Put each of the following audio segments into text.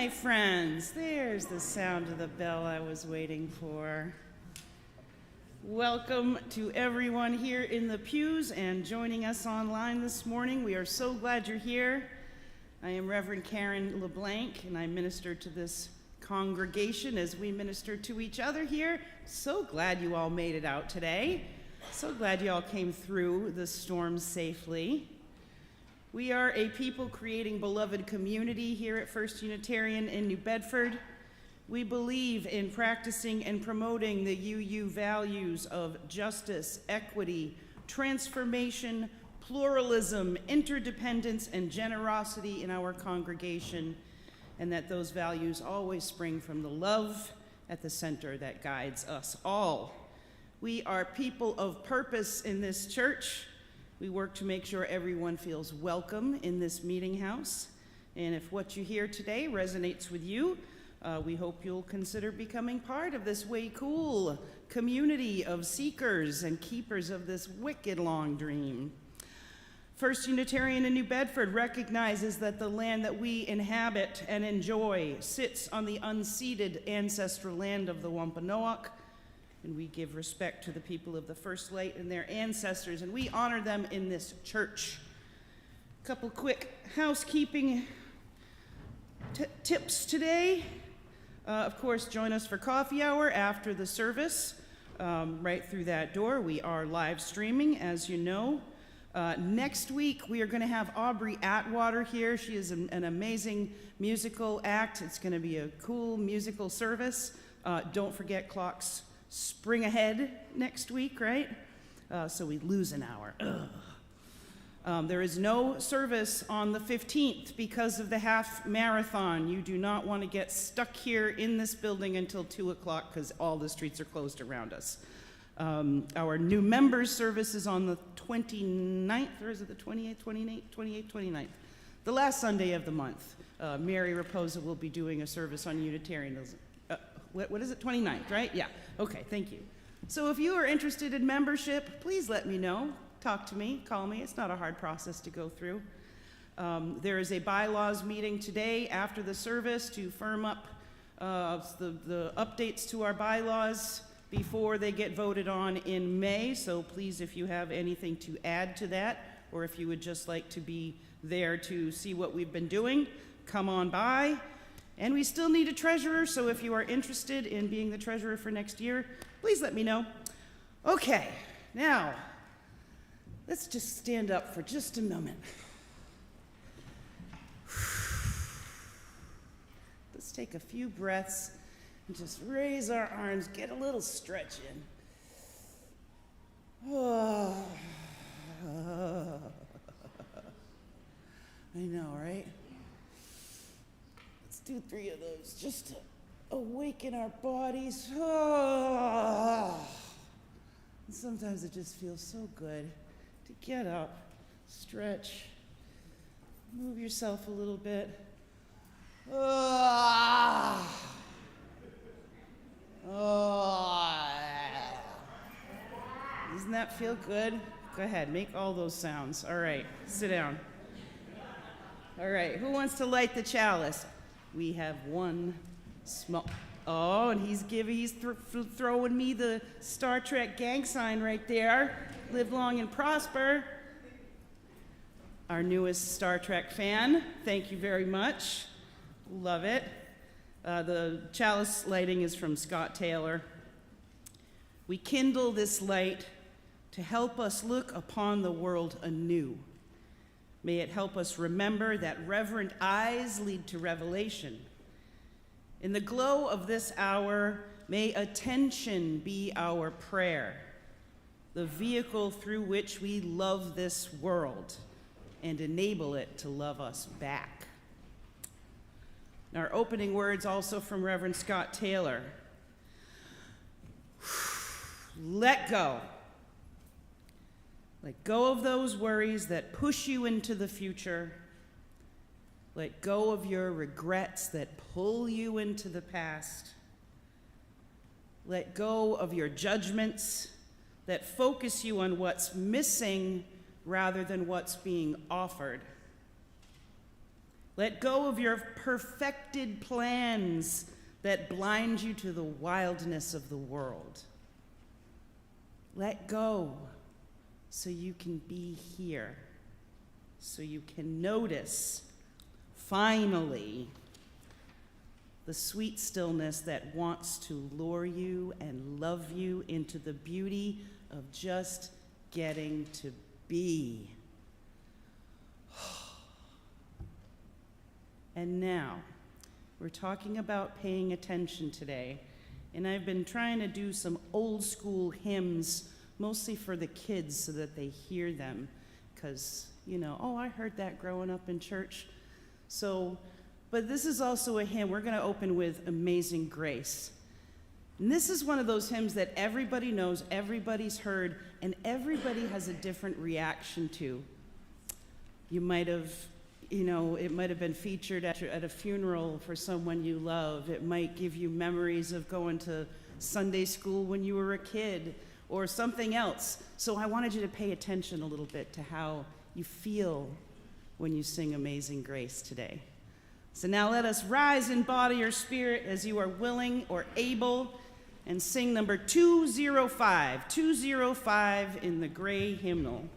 my friends. There's the sound of the bell I was waiting for. Welcome to everyone here in the pews and joining us online this morning. We are so glad you're here. I am Reverend Karen LeBlanc, and I minister to this congregation as we minister to each other here. So glad you all made it out today. So glad you all came through the storm safely. We are a people creating beloved community here at First Unitarian in New Bedford. We believe in practicing and promoting the UU values of justice, equity, transformation, pluralism, interdependence, and generosity in our congregation, and that those values always spring from the love at the center that guides us all. We are people of purpose in this church. We work to make sure everyone feels welcome in this meeting house. And if what you hear today resonates with you, we hope you'll consider becoming part of this way cool community of seekers and keepers of this wicked long dream. First Unitarian in New Bedford recognizes that the land that we inhabit and enjoy sits on the unceded ancestral land of the Wampanoag, and we give respect to the people of the First Light and their ancestors, and we honor them in this church. A couple quick housekeeping tips today. Of course, join us for coffee hour after the service. Right through that door. We are live streaming, as you know. Next week, we are going to have Aubrey Atwater here. She is an amazing musical act. It's going to be a cool musical service. Don't forget clocks spring ahead next week, right? So we lose an hour. There is no service on the 15th because of the half marathon. You do not want to get stuck here in this building until 2 o'clock because all the streets are closed around us. Our new members service is on the 29th, or is it the 28th, 29th? The last Sunday of the month. Mary Raposa will be doing a service on Unitarianism. What is it, 29th, right? Yeah, okay, thank you. So if you are interested in membership, please let me know. Talk to me, call me. It's not a hard process to go through. There is a bylaws meeting today after the service to firm up the updates to our bylaws before they get voted on in May. So please, if you have anything to add to that, or if you would just like to be there to see what we've been doing, come on by. And we still need a treasurer, so if you are interested in being the treasurer for next year, please let me know. Okay, now, let's just stand up for just a moment. Let's take a few breaths and just raise our arms, get a little stretch in. Oh. I know, right? Let's do 3 of those just to awaken our bodies. Oh. And sometimes it just feels so good to get up, stretch, move yourself a little bit. Oh. Oh. Doesn't that feel good? Go ahead, make all those sounds. All right, sit down. All right, who wants to light the chalice? We have one small. Oh, and he's throwing me the Star Trek gang sign right there. Live long and prosper. Our newest Star Trek fan. Thank you very much. Love it. The chalice lighting is from Scott Taylor. We kindle this light to help us look upon the world anew. May it help us remember that reverent eyes lead to revelation. In the glow of this hour, may attention be our prayer, the vehicle through which we love this world and enable it to love us back. Our opening words also from Reverend Scott Taylor. Let go. Let go of those worries that push you into the future. Let go of your regrets that pull you into the past. Let go of your judgments that focus you on what's missing rather than what's being offered. Let go of your perfected plans that blind you to the wildness of the world. Let go so you can be here, so you can notice, finally, the sweet stillness that wants to lure you and love you into the beauty of just getting to be. And now, we're talking about paying attention today, and I've been trying to do some old school hymns, mostly for the kids so that they hear them, because, oh, I heard that growing up in church. But this is also a hymn. We're going to open with Amazing Grace. And this is one of those hymns that everybody knows, everybody's heard, and everybody has a different reaction to. You might have, it might have been featured at a funeral for someone you love. It might give you memories of going to Sunday school when you were a kid or something else. So I wanted you to pay attention a little bit to how you feel when you sing Amazing Grace today. So now let us rise in body or spirit as you are willing or able and sing number 205 in the gray hymnal.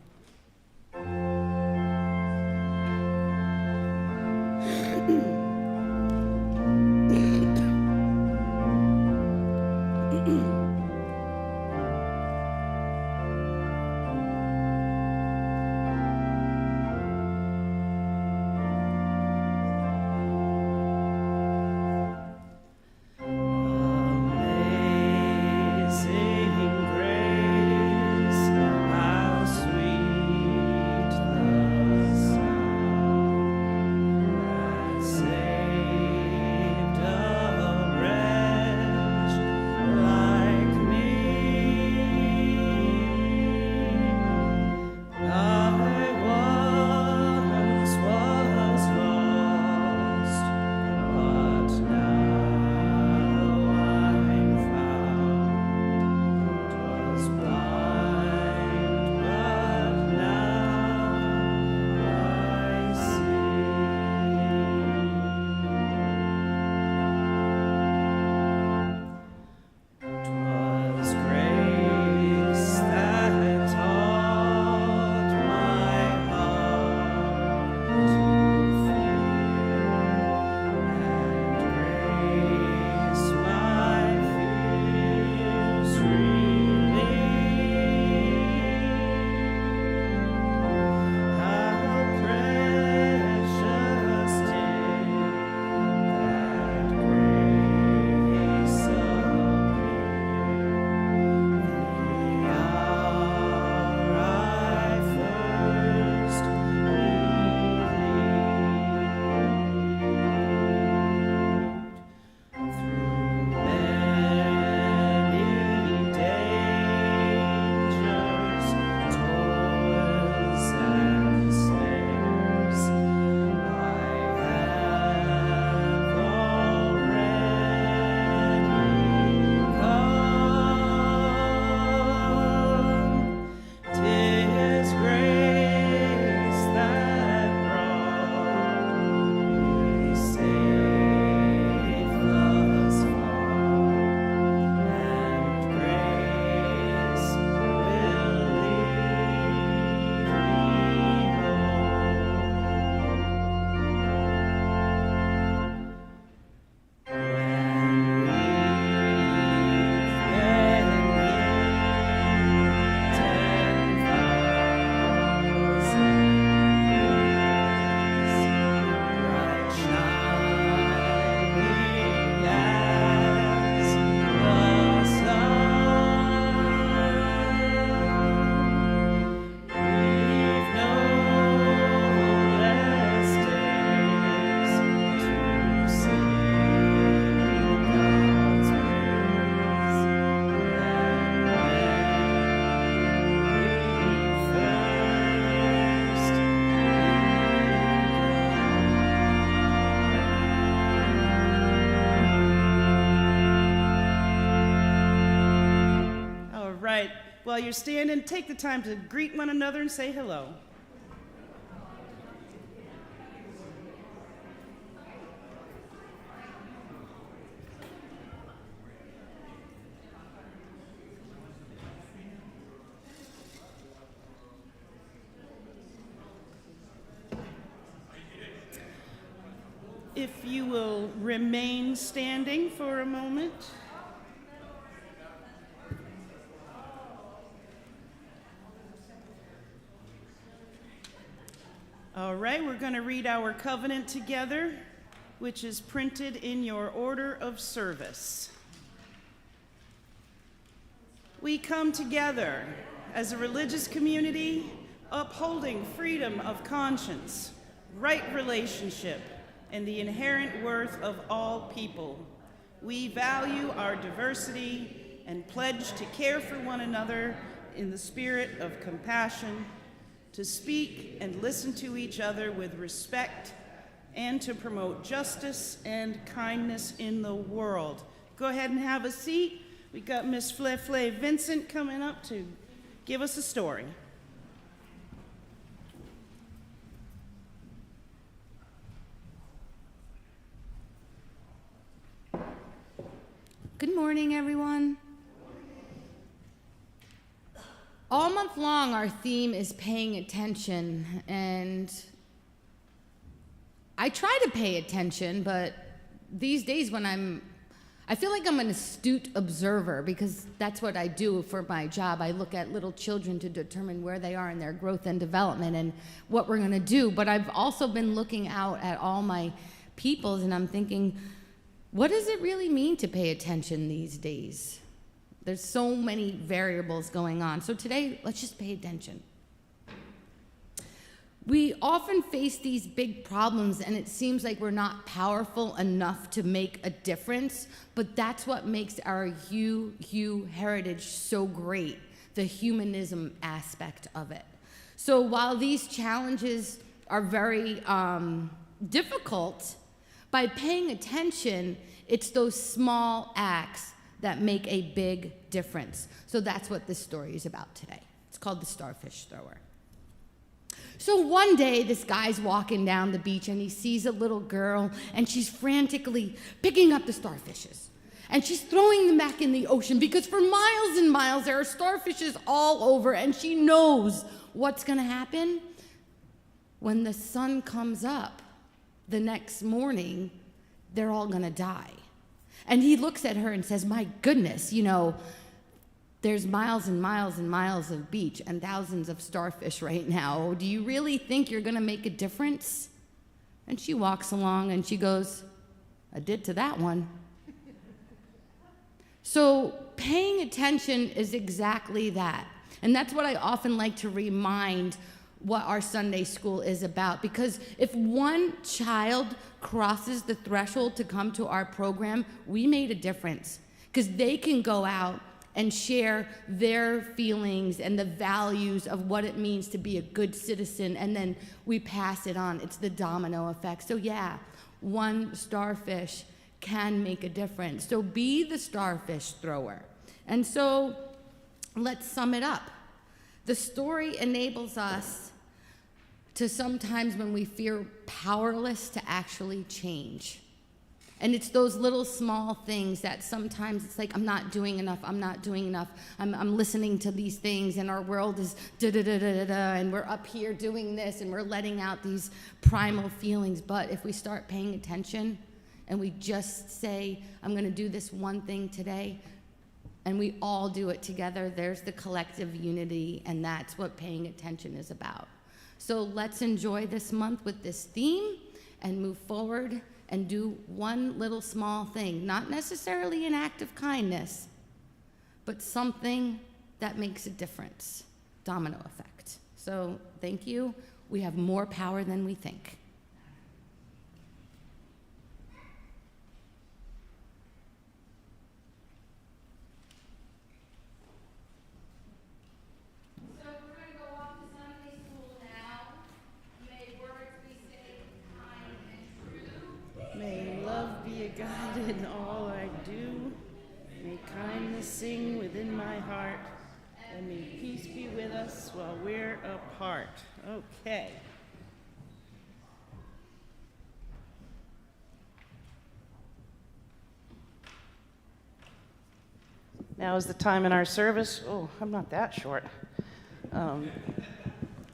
While you're standing, take the time to greet one another and say hello. If you will remain standing for a moment. All right, we're going to read our covenant together, which is printed in your order of service. We come together as a religious community upholding freedom of conscience, right relationship, and the inherent worth of all people. We value our diversity and pledge to care for one another in the spirit of compassion, to speak and listen to each other with respect, and to promote justice and kindness in the world. Go ahead and have a seat. We got Miss Flay Vincent coming up to give us a story. Good morning, everyone. All month long, our theme is paying attention, and I try to pay attention, but these days I feel like I'm an astute observer, because that's what I do for my job. I look at little children to determine where they are in their growth and development and what we're gonna do, but I've also been looking out at all my peoples, and I'm thinking, what does it really mean to pay attention these days? There's so many variables going on. So today, let's just pay attention. We often face these big problems, and it seems like we're not powerful enough to make a difference, but that's what makes our Hugh heritage so great, the humanism aspect of it. So while these challenges are very difficult, by paying attention, it's those small acts that make a big difference. So that's what this story is about today. It's called The Starfish Thrower. So one day, this guy's walking down the beach, and he sees a little girl, and she's frantically picking up the starfishes. And she's throwing them back in the ocean, because for miles and miles, there are starfishes all over, and she knows what's gonna happen. When the sun comes up the next morning, they're all gonna die. And he looks at her and says, my goodness, there's miles and miles and miles of beach and thousands of starfish right now. Do you really think you're gonna make a difference? And she walks along and she goes, I did to that one. So paying attention is exactly that. And that's what I often like to remind what our Sunday school is about, because if one child crosses the threshold to come to our program, we made a difference, because they can go out and share their feelings and the values of what it means to be a good citizen, and then we pass it on. It's the domino effect. So yeah, one starfish can make a difference. So be the starfish thrower. And so let's sum it up. The story enables us to sometimes, when we feel powerless, to actually change. And it's those little small things that sometimes it's like, I'm not doing enough, I'm listening to these things, and our world is da-da-da-da-da, and we're up here doing this, and we're letting out these primal feelings. But if we start paying attention, and we just say, I'm gonna do this one thing today, and we all do it together, there's the collective unity, and that's what paying attention is about. So let's enjoy this month with this theme and move forward and do one little small thing, not necessarily an act of kindness, but something that makes a difference. Domino effect. So thank you. We have more power than we think. God in all I do, may kindness sing within my heart, and may peace be with us while we're apart. Okay. Now is the time in our service. Oh, I'm not that short.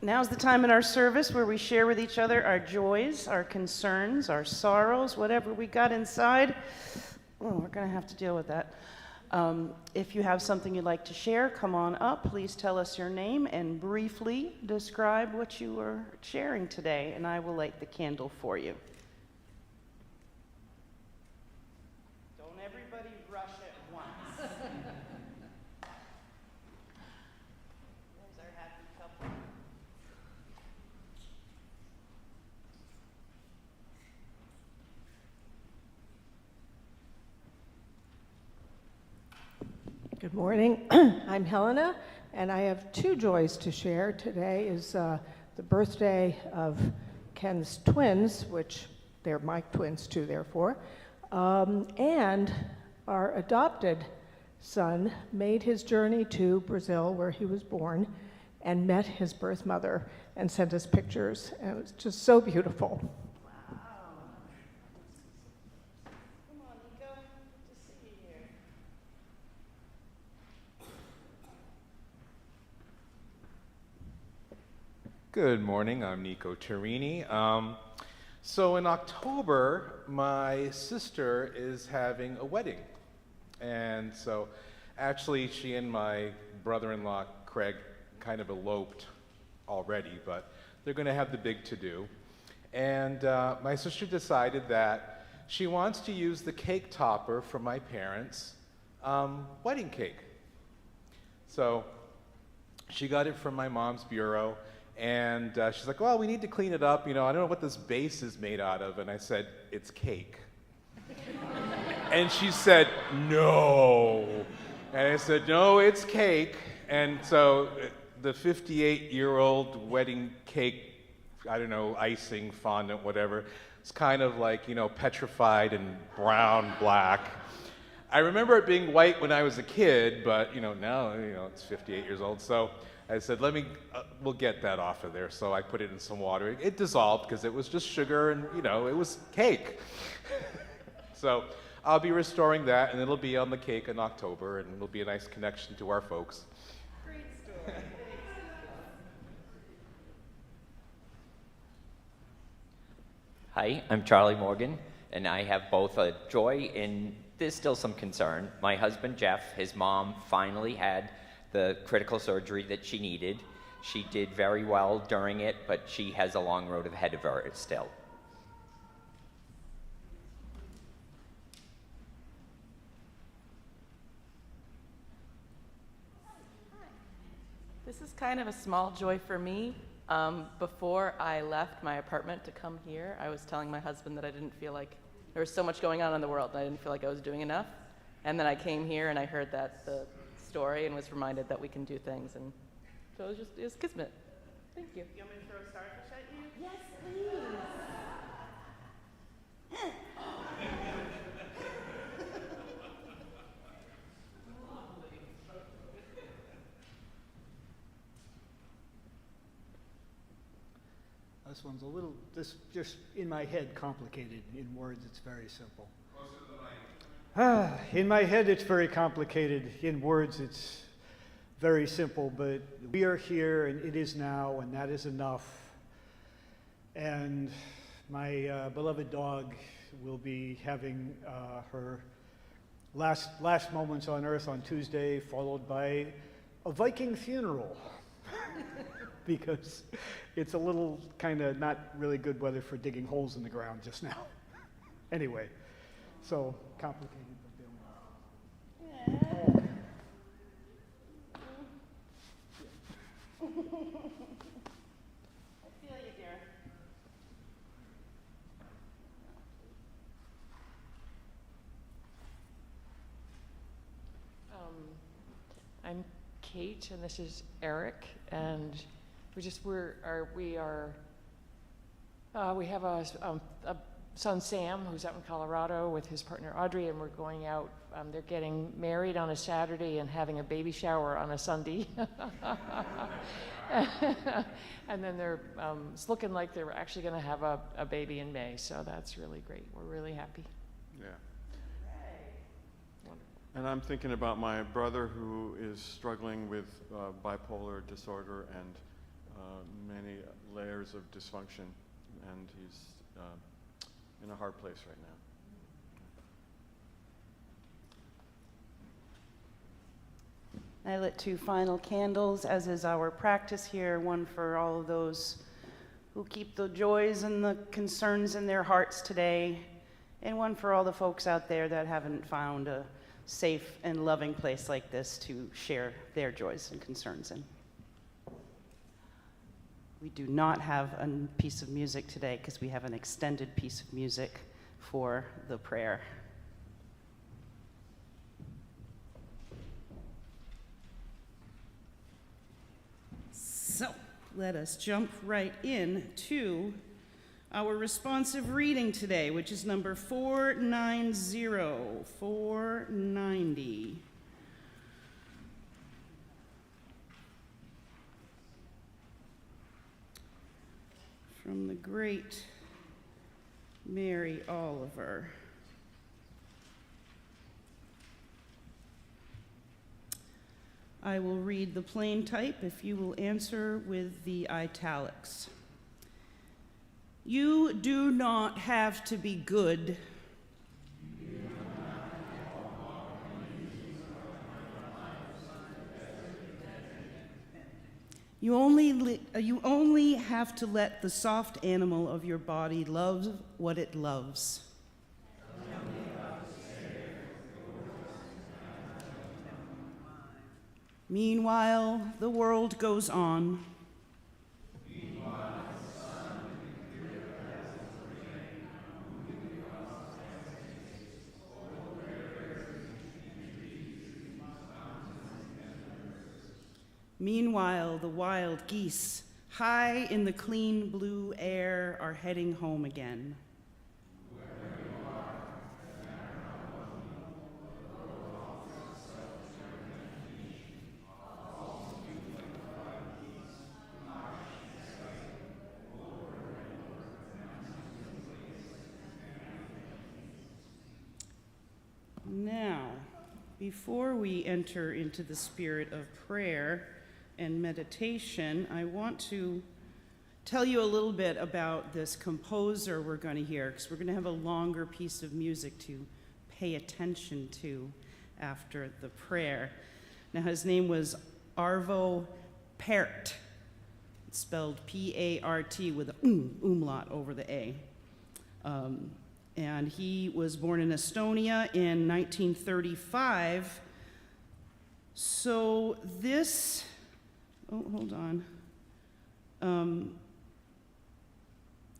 Now's the time in our service where we share with each other our joys, our concerns, our sorrows, whatever we got inside. Oh, we're going to have to deal with that. If you have something you'd like to share, come on up. Please tell us your name and briefly describe what you are sharing today, and I will light the candle for you. Don't everybody rush at once. There's our happy couple. Good morning. I'm Helena, and I have two joys to share. Today is the birthday of Ken's twins, which they're my twins too, therefore, and our adopted son made his journey to Brazil, where he was born, and met his birth mother and sent us pictures, and it was just so beautiful. Good morning, I'm Nico Turini. So in October, my sister is having a wedding. And so actually she and my brother-in-law, Craig, kind of eloped already, but they're gonna have the big to-do. And my sister decided that she wants to use the cake topper from my parents' wedding cake. So she got it from my mom's bureau. And she's like, well, we need to clean it up. You know, I don't know what this base is made out of. And I said, it's cake. And she said, no. And I said, no, it's cake. And so the 58-year-old wedding cake, I don't know, icing, fondant, whatever, it's kind of like, you know, petrified and brown, black. I remember it being white when I was a kid, but, you know, now, you know, it's 58 years old. So I said, we'll get that off of there. So I put it in some water. It dissolved because it was just sugar and, you know, it was cake. So I'll be restoring that, and it'll be on the cake in October, and it'll be a nice connection to our folks. Great story. Hi, I'm Charlie Morgan, and I have both a joy and there's still some concern. My husband, Jeff, his mom finally had the critical surgery that she needed. She did very well during it, but she has a long road ahead of her still. This is kind of a small joy for me. Before I left my apartment to come here, I was telling my husband that I didn't feel like there was so much going on in the world and I didn't feel like I was doing enough. And then I came here and I heard the story and was reminded that we can do things. And so it was kismet. Thank you. You want me to throw a starfish at you? Yes, please. This one's a little, just in my head, complicated. In words, it's very simple. In my head, it's very complicated. In words, it's very simple. But we are here, and it is now, and that is enough. And my beloved dog will be having her last moments on Earth on Tuesday, followed by a Viking funeral. Because it's a little kind of not really good weather for digging holes in the ground just now. Anyway, so complicated. Yeah. I feel you, dear. I'm Kate, and this is Eric, and we have a son, Sam, who's out in Colorado with his partner Audrey, and we're going out. They're getting married on a Saturday and having a baby shower on a Sunday. And then it's looking like they're actually going to have a baby in May, so that's really great. We're really happy. Yeah. And I'm thinking about my brother who is struggling with bipolar disorder and many layers of dysfunction, and he's in a hard place right now. I lit 2 final candles, as is our practice here, one for all of those who keep the joys and the concerns in their hearts today, and one for all the folks out there that haven't found a safe and loving place like this to share their joys and concerns in. We do not have a piece of music today because we have an extended piece of music for the prayer. So let us jump right in to our responsive reading today, which is number 490. From the great Mary Oliver. I will read the plain type if you will answer with the italics. You do not have to be good. You only have to let the soft animal of your body love what it loves. Meanwhile, the world goes on. Meanwhile, the wild geese, high in the clean blue air, are heading home again. Now, before we enter into the spirit of prayer and meditation, I want to tell you a little bit about this composer we're going to hear, because we're going to have a longer piece of music to pay attention to after the prayer. Now, his name was Arvo Pärt. It's spelled P-A-R-T with an umlaut over the A. And he was born in Estonia in 1935. So this, hold on.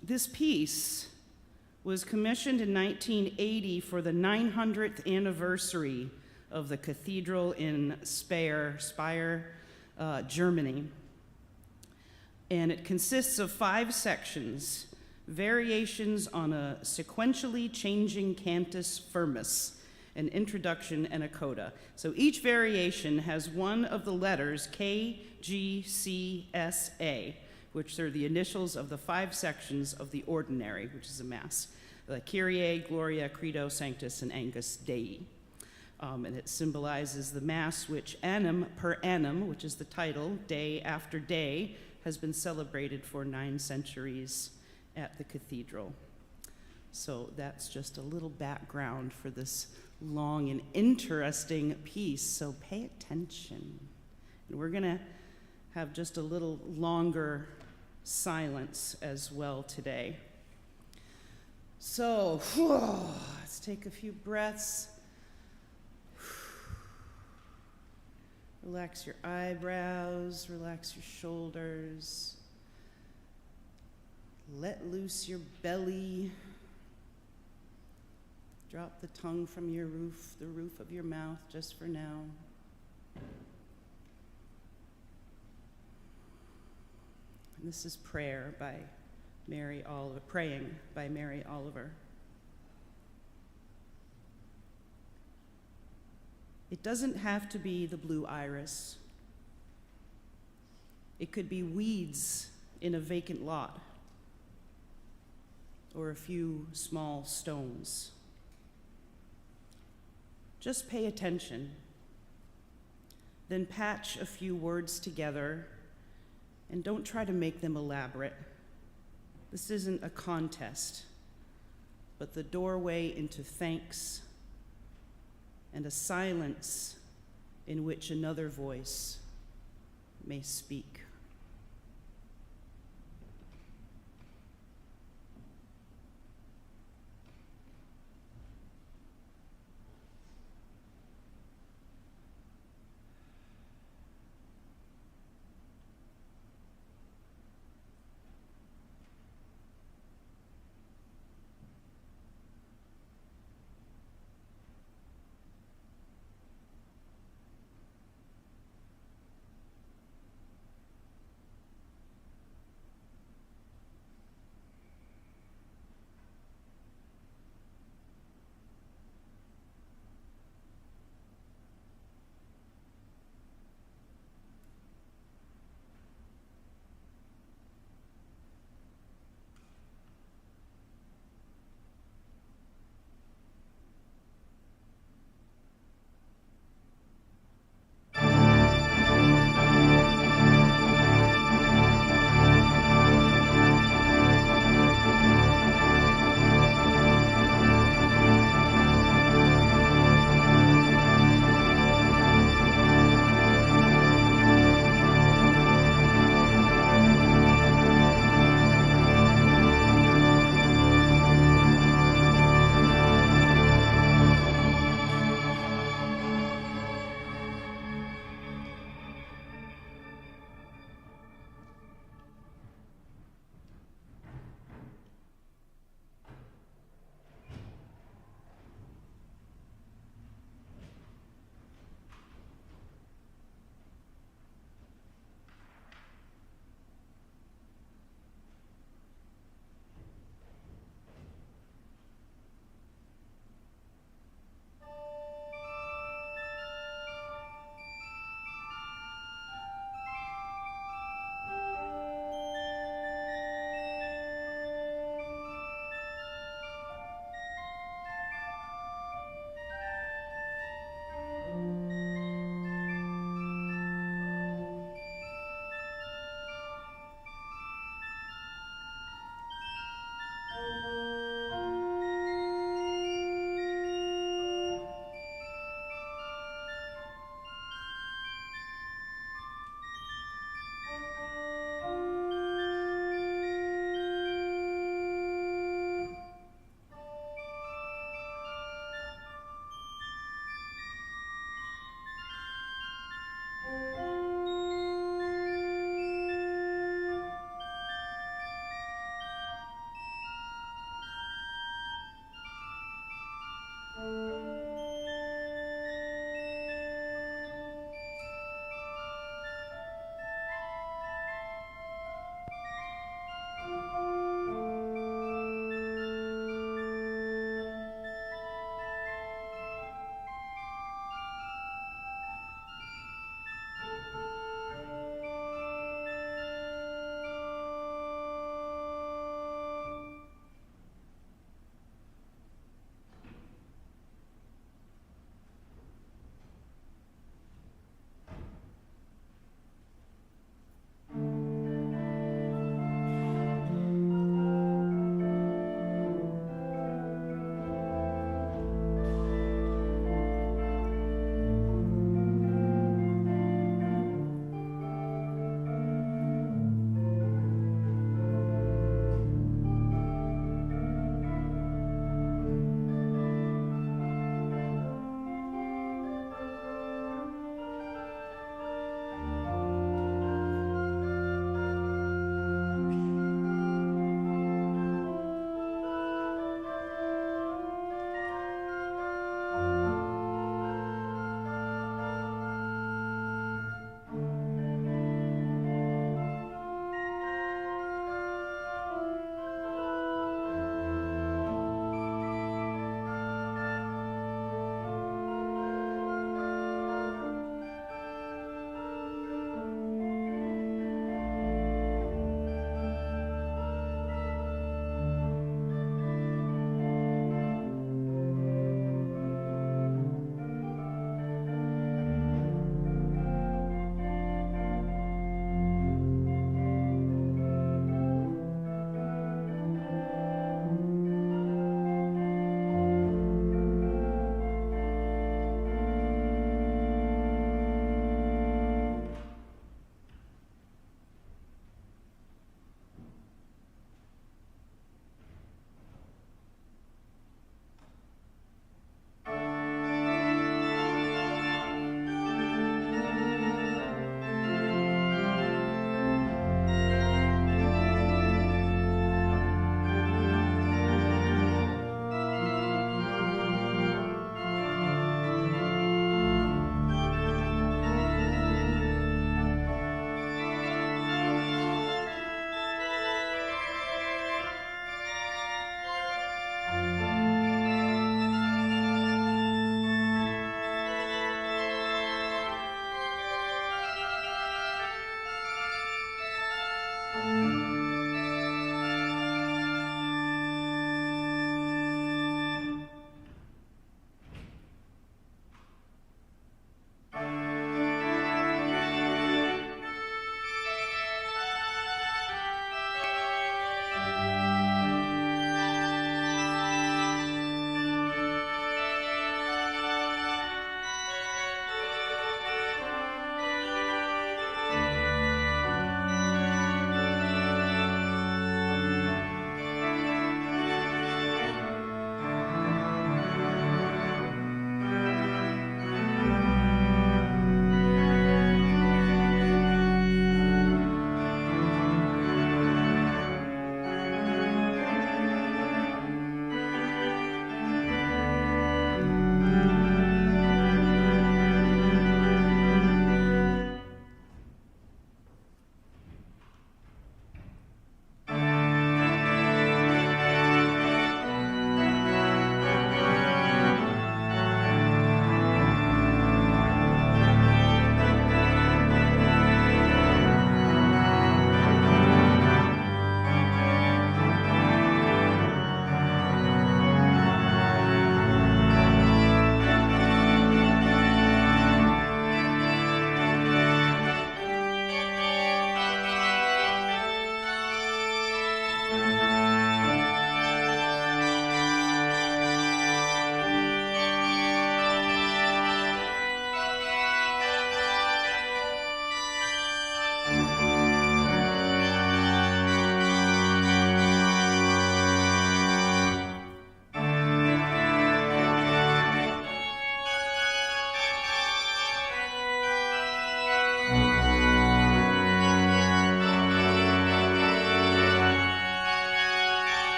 This piece was commissioned in 1980 for the 900th anniversary of the cathedral in Speyer, Germany. And it consists of 5 sections. Variations on a sequentially changing cantus firmus, an introduction and a coda. So each variation has one of the letters K, G, C, S, A, which are the initials of the 5 sections of the ordinary, which is a mass. The Kyrie, Gloria, Credo, Sanctus, and Angus Dei. And it symbolizes the mass which annum per annum, which is the title, day after day, has been celebrated for 9 centuries at the cathedral. So that's just a little background for this long and interesting piece, so pay attention. And we're gonna have just a little longer silence as well today. So, let's take a few breaths. Relax your eyebrows, relax your shoulders. Let loose your belly. Drop the tongue from your roof, the roof of your mouth, just for now. And this is prayer by Mary Oliver, praying by Mary Oliver. It doesn't have to be the blue iris. It could be weeds in a vacant lot, or a few small stones. Just pay attention. Then patch a few words together And don't try to make them elaborate. This isn't a contest, but the doorway into thanks and a silence in which another voice may speak.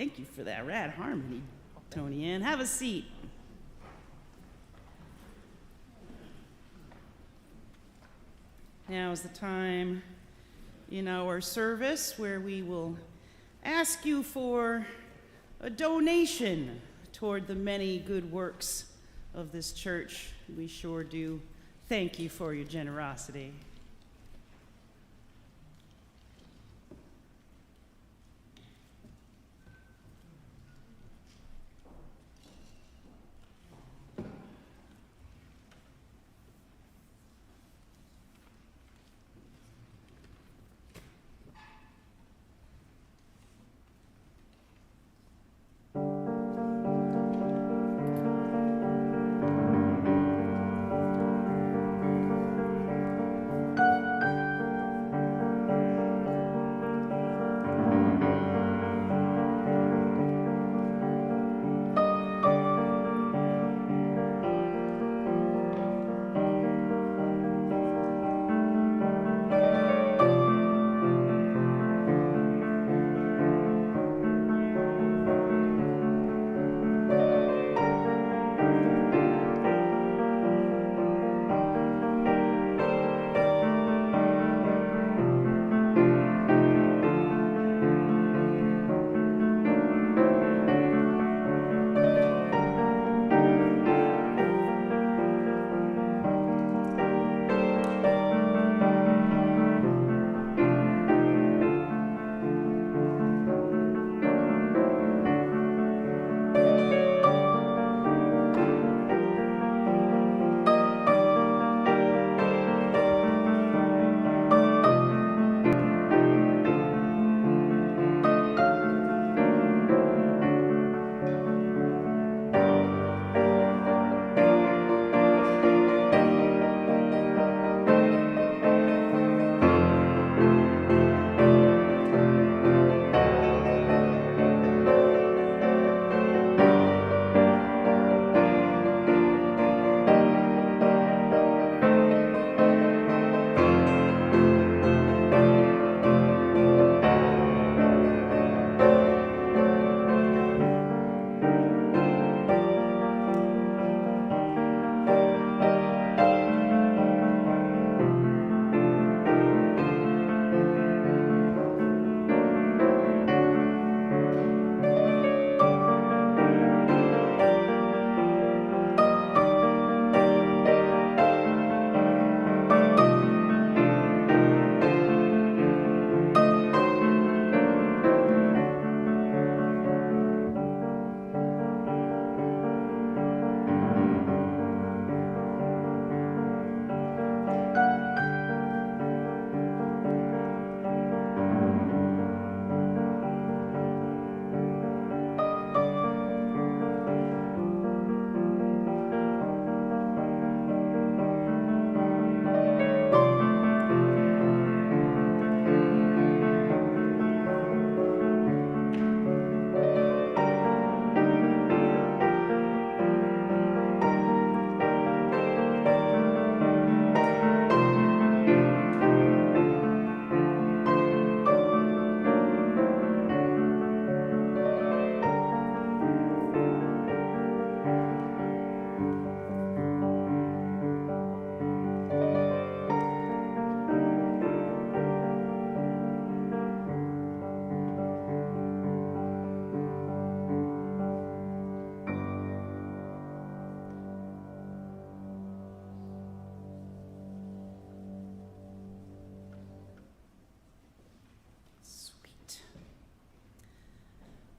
Thank you for that rad harmony, Tony Ann. Have a seat. Now is the time in our service where we will ask you for a donation toward the many good works of this church. We sure do thank you for your generosity.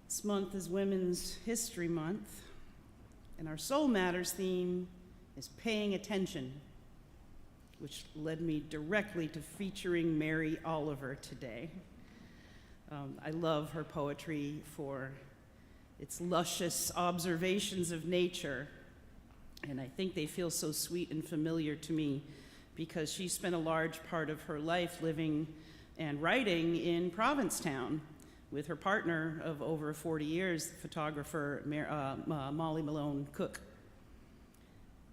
This month is Women's History Month, and our Soul Matters theme is paying attention, which led me directly to featuring Mary Oliver today. I love her poetry for its luscious observations of nature, and I think they feel so sweet and familiar to me because she spent a large part of her life living and writing in Provincetown with her partner of over 40 years, photographer Molly Malone Cook.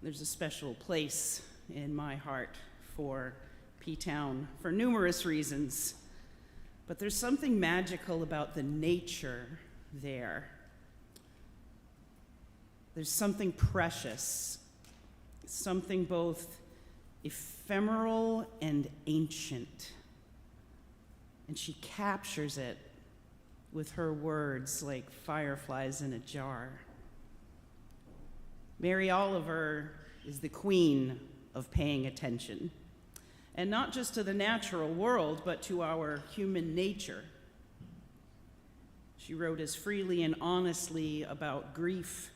There's a special place in my heart for P-Town for numerous reasons, but there's something magical about the nature there. There's something precious, something both ephemeral and ancient. And she captures it with her words like fireflies in a jar. Mary Oliver is the queen of paying attention, and not just to the natural world, but to our human nature. She wrote as freely and honestly about grief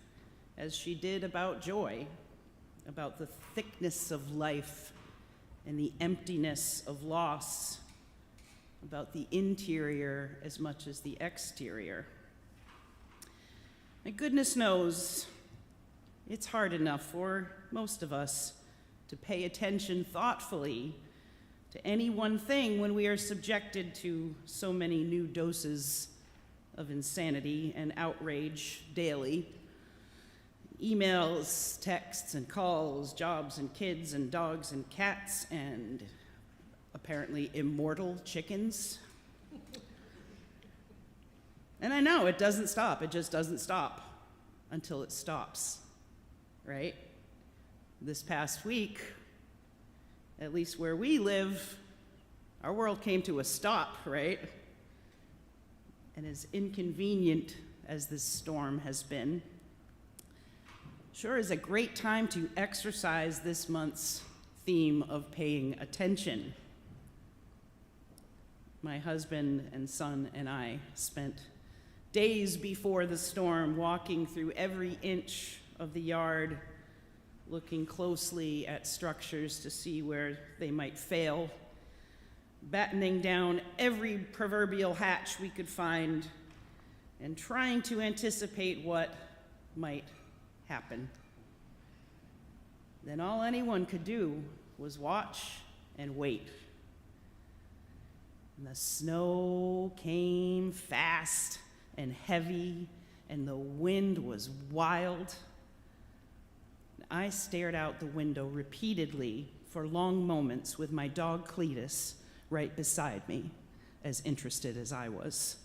as she did about joy, about the thickness of life and the emptiness of loss, about the interior as much as the exterior. And goodness knows it's hard enough for most of us to pay attention thoughtfully to any one thing when we are subjected to so many new doses of insanity and outrage daily. Emails, texts and calls, jobs and kids and dogs and cats and apparently immortal chickens. And I know it doesn't stop. It just doesn't stop until it stops, right? This past week, at least where we live, our world came to a stop, right? And as inconvenient as this storm has been, sure is a great time to exercise this month's theme of paying attention. My husband and son and I spent days before the storm walking through every inch of the yard, looking closely at structures to see where they might fail, battening down every proverbial hatch we could find, and trying to anticipate what might happen. Then all anyone could do was watch and wait. And the snow came fast and heavy, and the wind was wild. I stared out the window repeatedly for long moments with my dog Cletus right beside me, as interested as I was.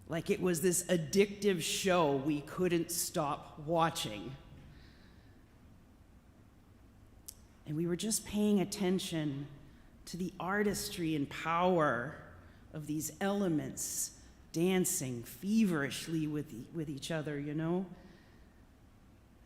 Like it was this addictive show we couldn't stop watching. And we were just paying attention to the artistry and power of these elements dancing feverishly with each other, you know?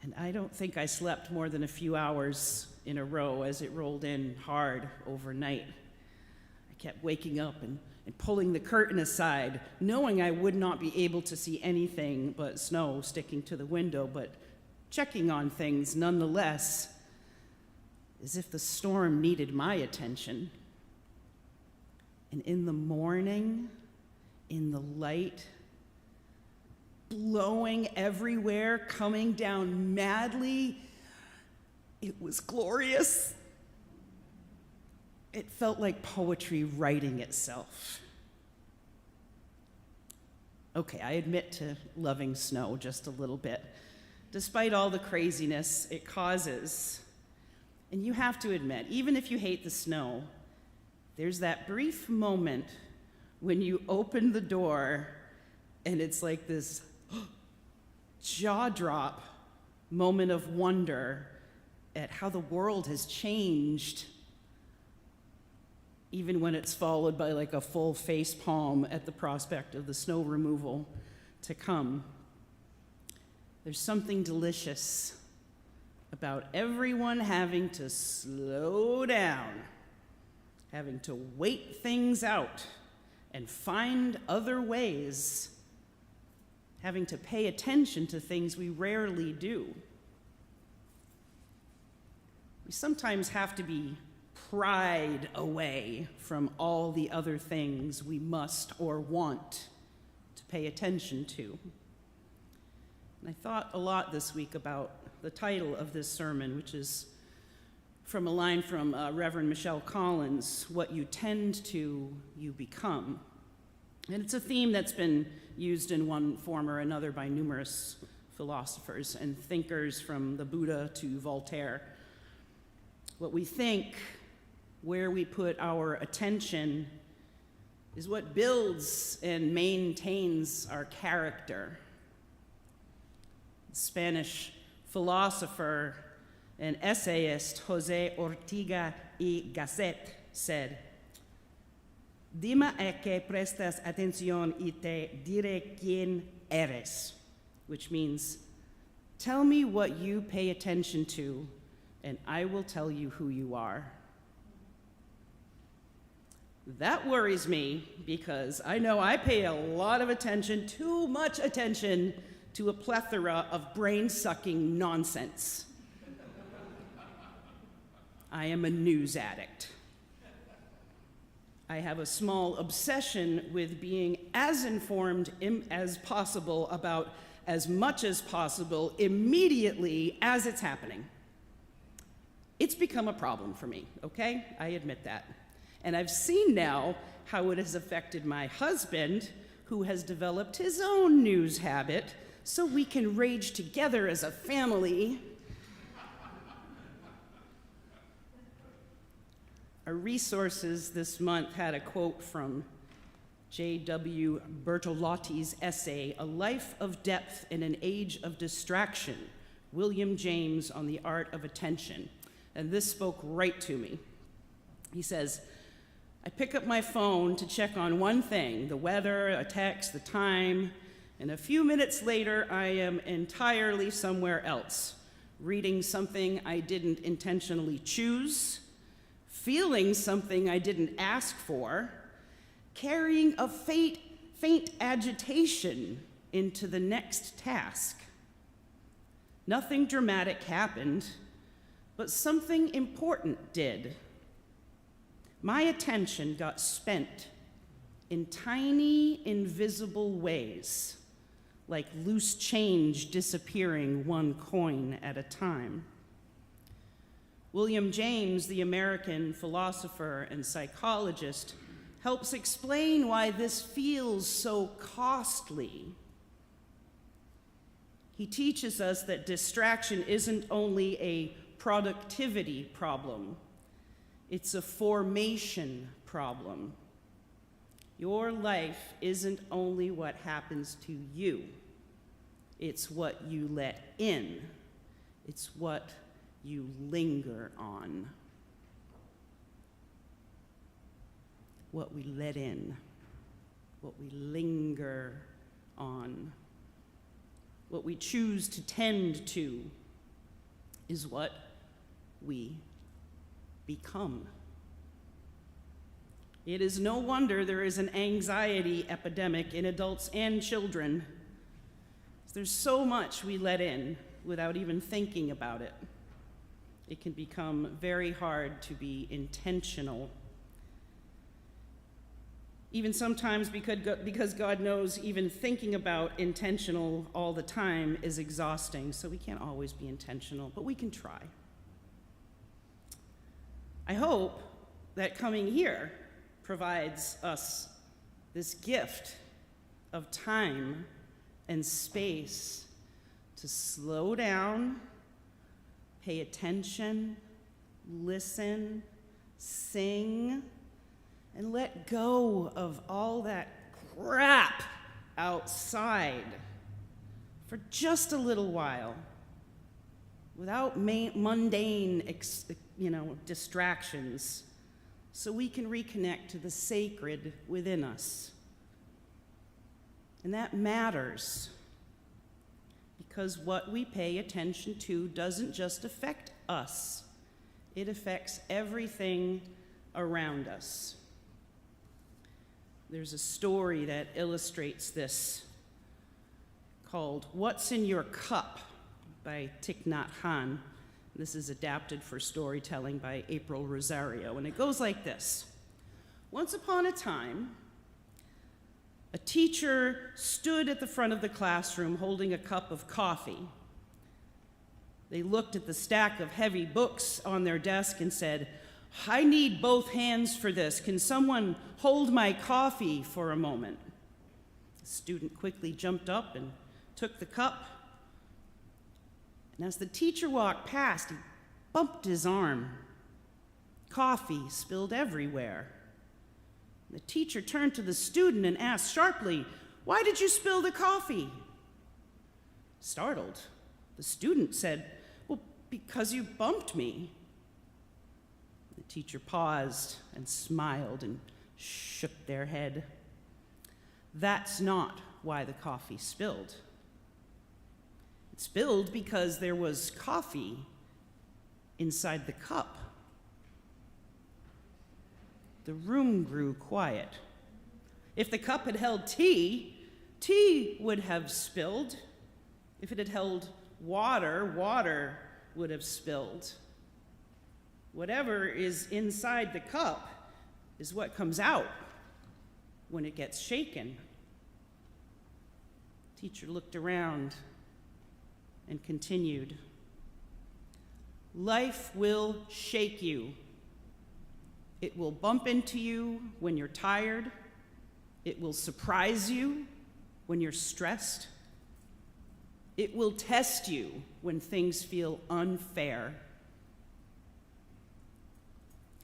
And I don't think I slept more than a few hours in a row as it rolled in hard overnight. I kept waking up and pulling the curtain aside, knowing I would not be able to see anything but snow sticking to the window, but checking on things nonetheless, as if the storm needed my attention. And in the morning, in the light, blowing everywhere, coming down madly, it was glorious. It felt like poetry writing itself. Okay, I admit to loving snow just a little bit, despite all the craziness it causes. And you have to admit, even if you hate the snow, there's that brief moment when you open the door and it's like this jaw drop moment of wonder at how the world has changed, even when it's followed by like a full face palm at the prospect of the snow removal to come. There's something delicious about everyone having to slow down, having to wait things out and find other ways, having to pay attention to things we rarely do. We sometimes have to be pried away from all the other things we must or want to pay attention to. And I thought a lot this week about the title of this sermon, which is from a line from Reverend Michelle Collins, "What you tend to, you become." And it's a theme that's been used in one form or another by numerous philosophers and thinkers, from the Buddha to Voltaire. What we think, where we put our attention, is what builds and maintains our character. Spanish philosopher and essayist Jose Ortega y Gasset said, "Dime a qué prestas atención y te diré quién eres," which means, tell me what you pay attention to, and I will tell you who you are. That worries me because I know I pay a lot of attention, too much attention, to a plethora of brain-sucking nonsense. I am a news addict. I have a small obsession with being as informed as possible about as much as possible immediately as it's happening. It's become a problem for me, okay? I admit that. And I've seen now how it has affected my husband, who has developed his own news habit, so we can rage together as a family. Our resources this month had a quote from J.W. Bertolotti's essay, A Life of Depth in an Age of Distraction, William James on the Art of Attention. And this spoke right to me. He says, I pick up my phone to check on one thing, the weather, a text, the time, and a few minutes later, I am entirely somewhere else, reading something I didn't intentionally choose, feeling something I didn't ask for, carrying a faint agitation into the next task. Nothing dramatic happened, but something important did. My attention got spent in tiny, invisible ways, like loose change disappearing one coin at a time. William James, the American philosopher and psychologist, helps explain why this feels so costly. He teaches us that distraction isn't only a productivity problem, it's a formation problem. Your life isn't only what happens to you, it's what you let in, it's what you linger on. What we let in, what we linger on, what we choose to tend to is what we become. It is no wonder there is an anxiety epidemic in adults and children. There's so much we let in without even thinking about it. It can become very hard to be intentional. Even sometimes because God knows even thinking about intentional all the time is exhausting, so we can't always be intentional, but we can try. I hope that coming here provides us this gift of time and space to slow down, pay attention, listen, sing, and let go of all that crap outside for just a little while without mundane distractions, so we can reconnect to the sacred within us. And that matters because what we pay attention to doesn't just affect us, it affects everything around us. There's a story that illustrates this called What's in Your Cup by Thich Nhat Hanh. This is adapted for storytelling by April Rosario, and it goes like this. Once upon a time, a teacher stood at the front of the classroom holding a cup of coffee. They looked at the stack of heavy books on their desk and said, I need both hands for this. Can someone hold my coffee for a moment? The student quickly jumped up and took the cup. And as the teacher walked past, he bumped his arm. Coffee spilled everywhere. The teacher turned to the student and asked sharply, "Why did you spill the coffee?" Startled, the student said, "Well, because you bumped me." The teacher paused and smiled and shook their head. That's not why the coffee spilled. It spilled because there was coffee inside the cup. The room grew quiet. If the cup had held tea, tea would have spilled. If it had held water, water would have spilled. Whatever is inside the cup is what comes out when it gets shaken. Teacher looked around and continued. Life will shake you. It will bump into you when you're tired. It will surprise you when you're stressed. It will test you when things feel unfair.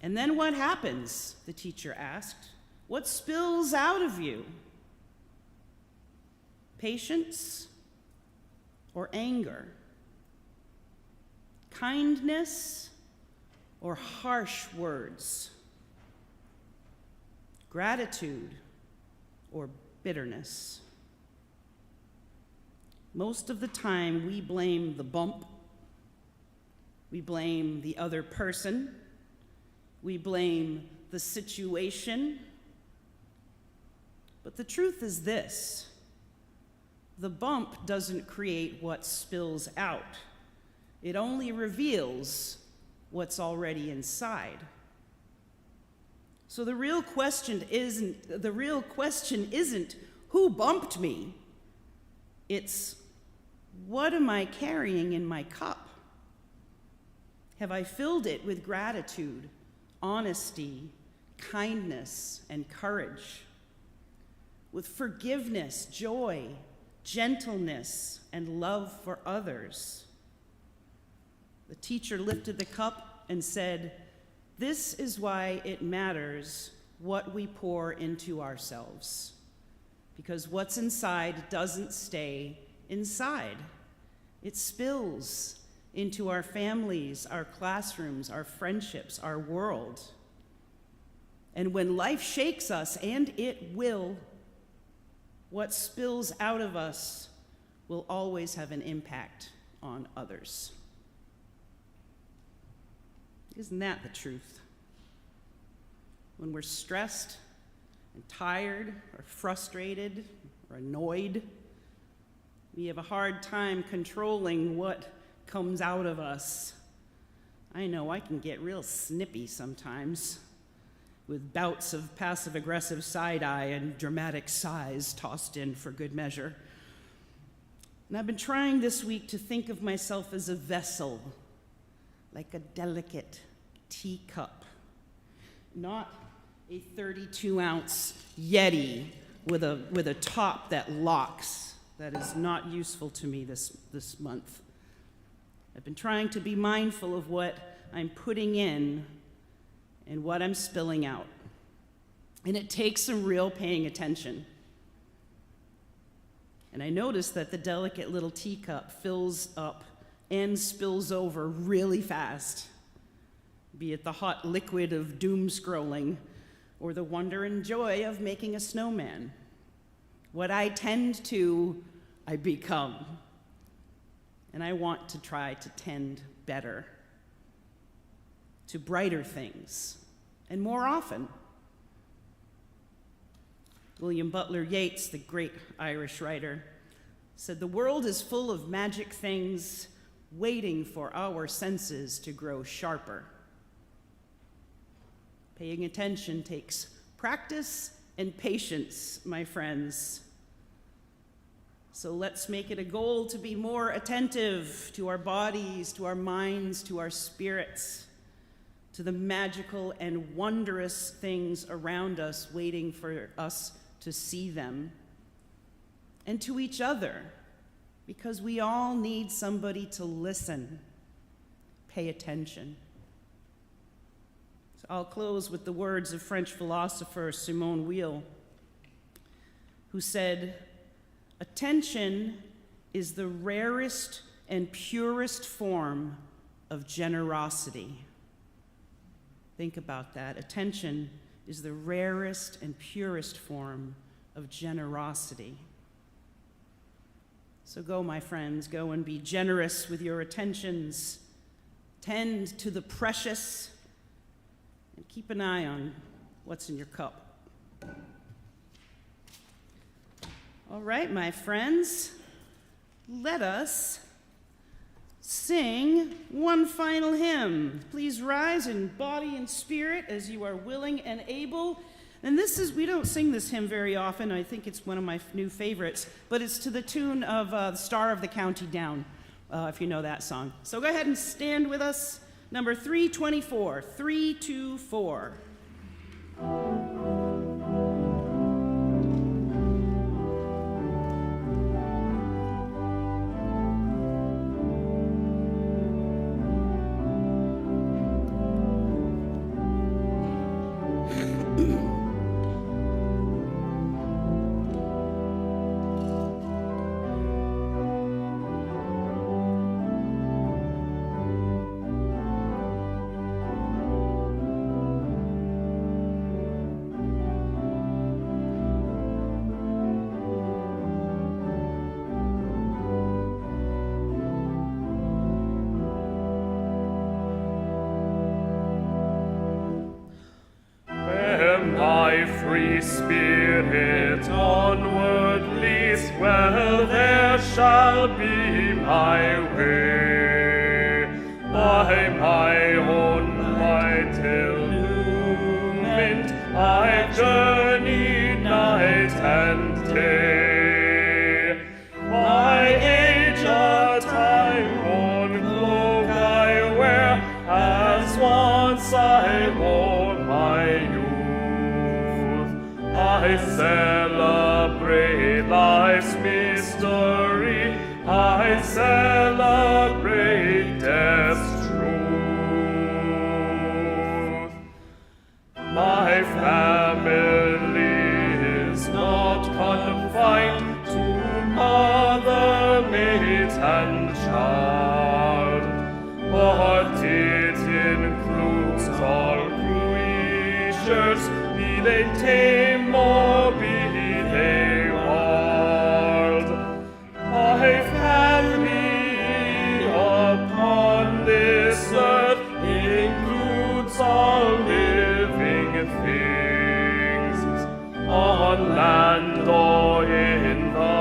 And then what happens? The teacher asked. What spills out of you? Patience or anger? Kindness or harsh words? Gratitude or bitterness? Most of the time, we blame the bump. We blame the other person. We blame the situation. But the truth is this: the bump doesn't create what spills out. It only reveals what's already inside. So the real question isn't who bumped me? It's what am I carrying in my cup? Have I filled it with gratitude, honesty, kindness, and courage? With forgiveness, joy, gentleness, and love for others? The teacher lifted the cup and said, "This is why it matters what we pour into ourselves. Because what's inside doesn't stay inside. It spills into our families, our classrooms, our friendships, our world. And when life shakes us, and it will, what spills out of us will always have an impact on others." Isn't that the truth? When we're stressed and tired or frustrated or annoyed, we have a hard time controlling what comes out of us. I know I can get real snippy sometimes, with bouts of passive-aggressive side-eye and dramatic sighs tossed in for good measure. And I've been trying this week to think of myself as a vessel, like a delicate teacup, not a 32-ounce Yeti with a top that locks. That is not useful to me this month. I've been trying to be mindful of what I'm putting in and what I'm spilling out. And it takes some real paying attention. And I noticed that the delicate little teacup fills up and spills over really fast, be it the hot liquid of doom scrolling or the wonder and joy of making a snowman. What I tend to, I become. And I want to try to tend better to brighter things and more often. William Butler Yeats, the great Irish writer, said, "The world is full of magic things waiting for our senses to grow sharper." Paying attention takes practice and patience, my friends. So let's make it a goal to be more attentive to our bodies, to our minds, to our spirits, to the magical and wondrous things around us waiting for us to see them, and to each other, because we all need somebody to listen, pay attention. I'll close with the words of French philosopher Simone Weil, who said, "Attention is the rarest and purest form of generosity." Think about that. Attention is the rarest and purest form of generosity. So go, my friends, go and be generous with your attentions. Tend to the precious, and keep an eye on what's in your cup. All right, my friends, let us sing one final hymn. Please rise in body and spirit as you are willing and able. And we don't sing this hymn very often. I think it's one of my new favorites, but it's to the tune of Star of the County Down, if you know that song. So go ahead and stand with us. Number 324, 324. Free spirit onward leads, well there shall be my way. By my own light illumined, I journey night and day. My age a time-worn cloak I wear, as once I wore my youth. I celebrate life's mystery, I celebrate death's truth. My family is not confined to mother, mate, and child, but it includes all creatures, be they tame or be they wild. My family upon this earth includes all living things, on land or in the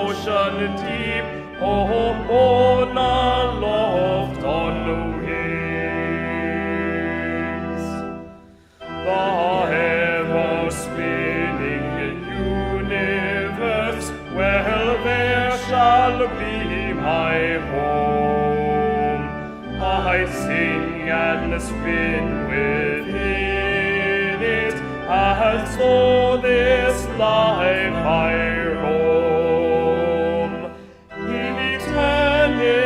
ocean deep, or borne aloft on wings. The ever-spinning universe, well, there shall be my home. I sing and spin within it, as though this life I roam. Eternity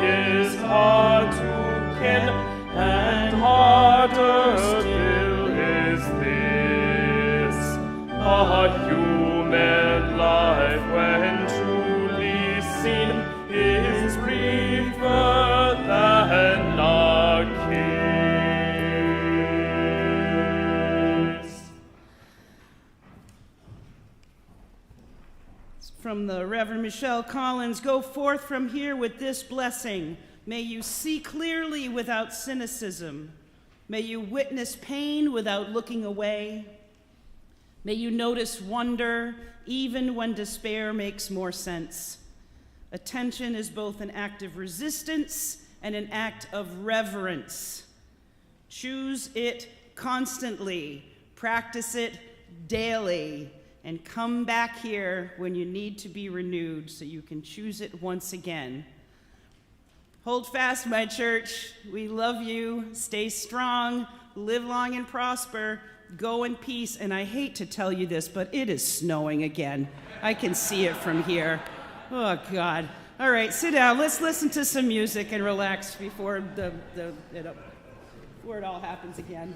is hard to ken, and harder still is this. A human life, when truly seen, is briefer than a kiss. From the Reverend Michelle Collins, go forth from here with this blessing. May you see clearly without cynicism. May you witness pain without looking away. May you notice wonder even when despair makes more sense. Attention is both an act of resistance and an act of reverence. Choose it constantly, practice it daily, and come back here when you need to be renewed so you can choose it once again. Hold fast, my church. We love you. Stay strong. Live long and prosper. Go in peace. And I hate to tell you this, but it is snowing again. I can see it from here. Oh, God. All right, sit down. Let's listen to some music and relax before before it all happens again.